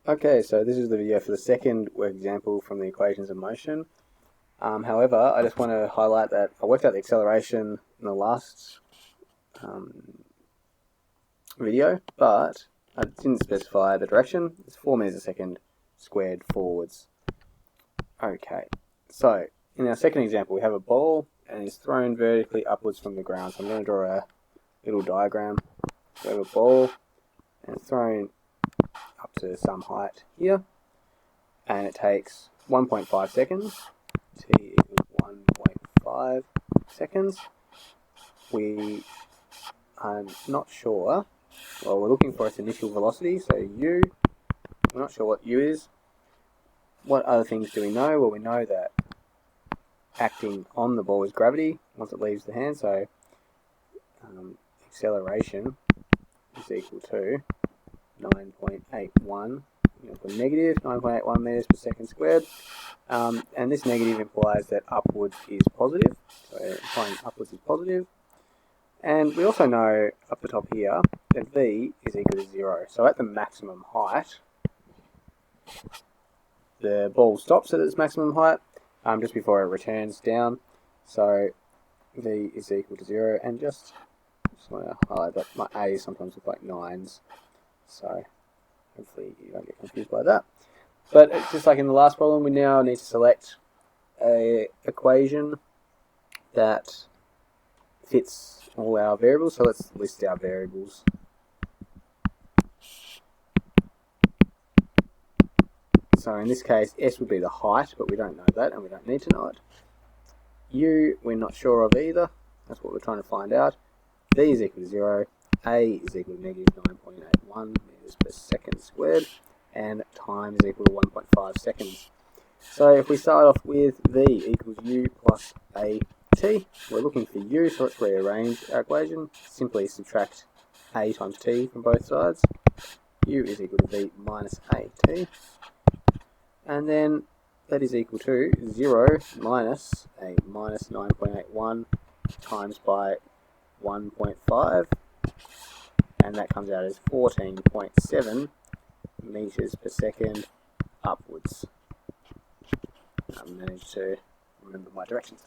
Okay, so this is the video for the second work example from the equations of motion. However, I just want to highlight that I worked out the acceleration in the last video, but I didn't specify the direction. It's 4 meters a second squared forwards. Okay, so in our second example, we have a ball and it's thrown vertically upwards from the ground. So I'm going to draw a little diagram. So we have a ball and it's thrown up to some height here, and it takes 1.5 seconds. T equals 1.5 seconds. We are not sure. Well, we're looking for its initial velocity, so u. We're not sure what u is. What other things do we know? Well, we know that acting on the ball is gravity once it leaves the hand, so acceleration is equal to 9.81 negative 9.81 meters per second squared, and this negative implies that upwards is positive, so implying upwards is positive. And we also know up the top here that v is equal to 0. So at the maximum height, the ball stops at its maximum height just before it returns down. So v is equal to 0, and just want to highlight that my a's sometimes look like 9s, so hopefully you don't get confused by that. But just like in the last problem, we now need to select an equation that fits all our variables. So let's list our variables. So in this case, s would be the height, but we don't know that and we don't need to know it. U, we're not sure of either. That's what we're trying to find out. V is equal to 0. A is equal to negative 9.81 meters per second squared, and time is equal to 1.5 seconds. So if we start off with V equals U plus AT, we're looking for U, so let's rearrange our equation. Simply subtract A times T from both sides. U is equal to V minus AT, and then that is equal to 0 minus a minus 9.81 times by 1.5, and that comes out as 14.7 meters per second upwards. I managed to remember my directions.